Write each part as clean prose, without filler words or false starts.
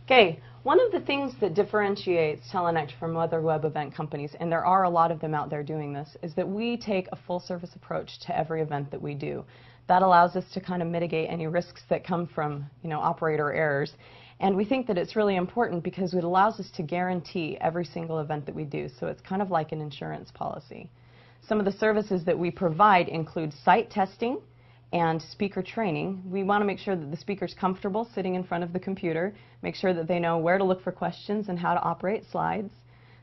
Okay, one of the things that differentiates Telenect from other web event companies, and there are a lot of them out there doing this, is that we take a full-service approach to every event that we do. That allows us to kind of mitigate any risks that come from, operator errors. And we think that it's really important because it allows us to guarantee every single event that we do. So it's kind of like an insurance policy. Some of the services that we provide include site testing and speaker training. We want to make sure that the speaker's comfortable sitting in front of the computer, make sure that they know where to look for questions and how to operate slides.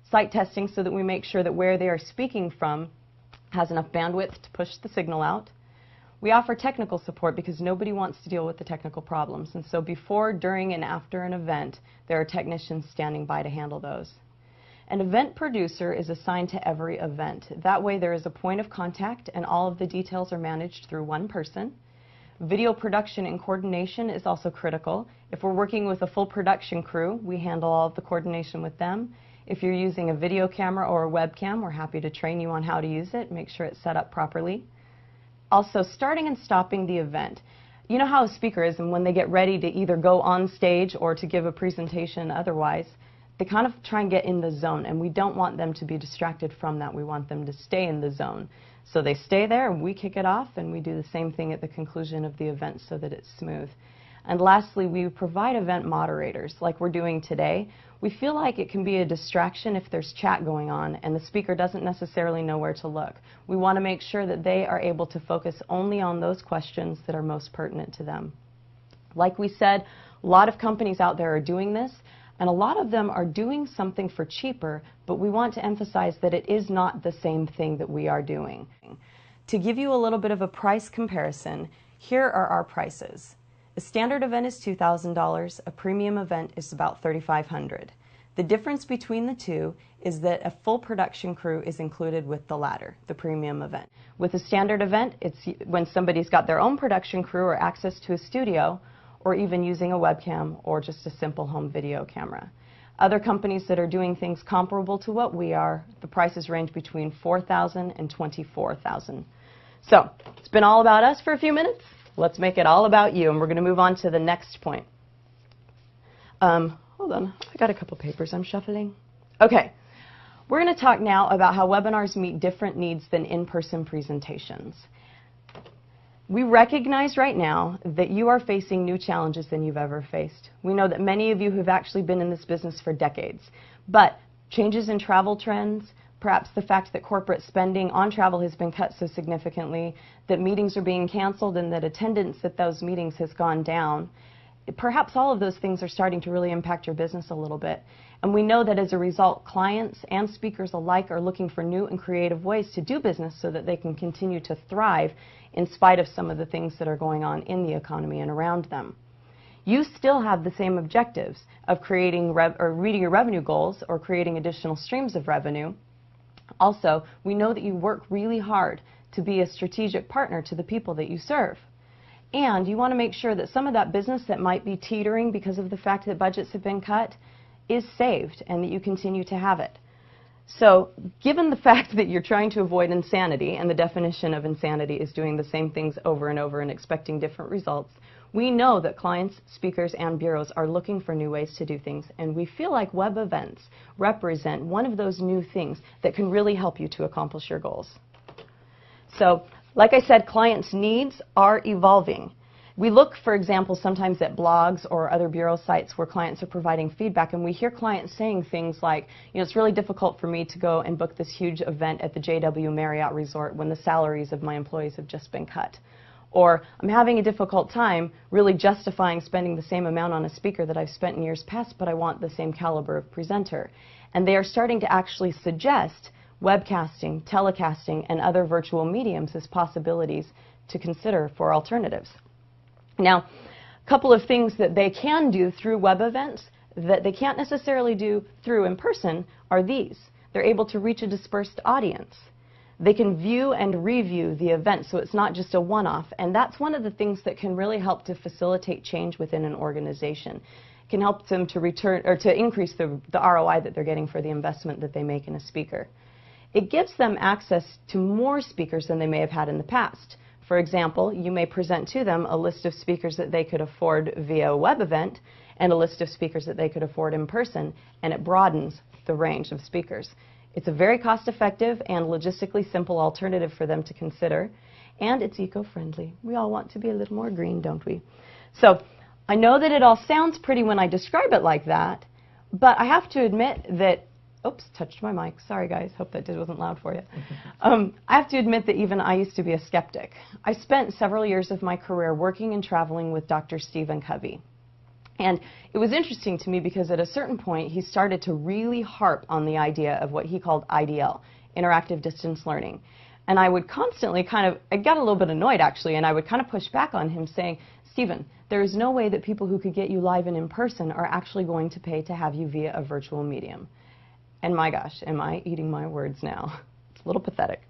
Site testing so that we make sure that where they are speaking from has enough bandwidth to push the signal out. We offer technical support because nobody wants to deal with the technical problems. And so before, during, and after an event, there are technicians standing by to handle those. An event producer is assigned to every event. That way there is a point of contact and all of the details are managed through one person. Video production and coordination is also critical. If we're working with a full production crew, we handle all of the coordination with them. If you're using a video camera or a webcam, we're happy to train you on how to use it, make sure it's set up properly. Also, starting and stopping the event. You know how a speaker is, and when they get ready to either go on stage or to give a presentation otherwise, they kind of try and get in the zone, and we don't want them to be distracted from that. We want them to stay in the zone. So they stay there, and we kick it off, and we do the same thing at the conclusion of the event so that it's smooth. And lastly, we provide event moderators, like we're doing today. We feel like it can be a distraction if there's chat going on, and the speaker doesn't necessarily know where to look. We want to make sure that they are able to focus only on those questions that are most pertinent to them. Like we said, a lot of companies out there are doing this, and a lot of them are doing something for cheaper, but we want to emphasize that it is not the same thing that we are doing. To give you a little bit of a price comparison, here are our prices. A standard event is $2,000, a premium event is about $3,500. The difference between the two is that a full production crew is included with the latter, the premium event. With a standard event, it's when somebody's got their own production crew or access to a studio, or even using a webcam or just a simple home video camera. Other companies that are doing things comparable to what we are, the prices range between $4,000 and $24,000. So, it's been all about us for a few minutes. Let's make it all about you, and we're going to move on to the next point. Hold on, I got a couple papers I'm shuffling. Okay, we're going to talk now about how webinars meet different needs than in-person presentations. We recognize right now that you are facing new challenges than you've ever faced. We know that many of you have actually been in this business for decades, but changes in travel trends, perhaps the fact that corporate spending on travel has been cut so significantly, that meetings are being canceled and that attendance at those meetings has gone down, perhaps all of those things are starting to really impact your business a little bit. And we know that as a result, clients and speakers alike are looking for new and creative ways to do business so that they can continue to thrive in spite of some of the things that are going on in the economy and around them. You still have the same objectives of creating reading your revenue goals or creating additional streams of revenue. Also, we know that you work really hard to be a strategic partner to the people that you serve. And you want to make sure that some of that business that might be teetering because of the fact that budgets have been cut is saved and that you continue to have it. So, given the fact that you're trying to avoid insanity, and the definition of insanity is doing the same things over and over and expecting different results, we know that clients, speakers, and bureaus are looking for new ways to do things, and we feel like web events represent one of those new things that can really help you to accomplish your goals. So, like I said, clients' needs are evolving. We look, for example, sometimes at blogs or other bureau sites where clients are providing feedback, and we hear clients saying things like, it's really difficult for me to go and book this huge event at the JW Marriott Resort when the salaries of my employees have just been cut. Or, I'm having a difficult time really justifying spending the same amount on a speaker that I've spent in years past, but I want the same caliber of presenter. And they are starting to actually suggest webcasting, telecasting, and other virtual mediums as possibilities to consider for alternatives. Now, a couple of things that they can do through web events that they can't necessarily do through in person are these. They're able to reach a dispersed audience. They can view and review the event, so it's not just a one-off, and that's one of the things that can really help to facilitate change within an organization. It can help them to return or to increase the ROI that they're getting for the investment that they make in a speaker. It gives them access to more speakers than they may have had in the past. For example, you may present to them a list of speakers that they could afford via a web event, and a list of speakers that they could afford in person, and it broadens the range of speakers. It's a very cost-effective and logistically simple alternative for them to consider, and it's eco-friendly. We all want to be a little more green, don't we? So I know that it all sounds pretty when I describe it like that, but I have to admit that, oops, touched my mic. Sorry, guys. Hope that wasn't loud for you. I have to admit that even I used to be a skeptic. I spent several years of my career working and traveling with Dr. Stephen Covey. And it was interesting to me because at a certain point, he started to really harp on the idea of what he called IDL, interactive distance learning. And I would constantly I got a little bit annoyed actually, and I would kind of push back on him saying, Stephen, there is no way that people who could get you live and in person are actually going to pay to have you via a virtual medium. And my gosh, am I eating my words now? It's a little pathetic.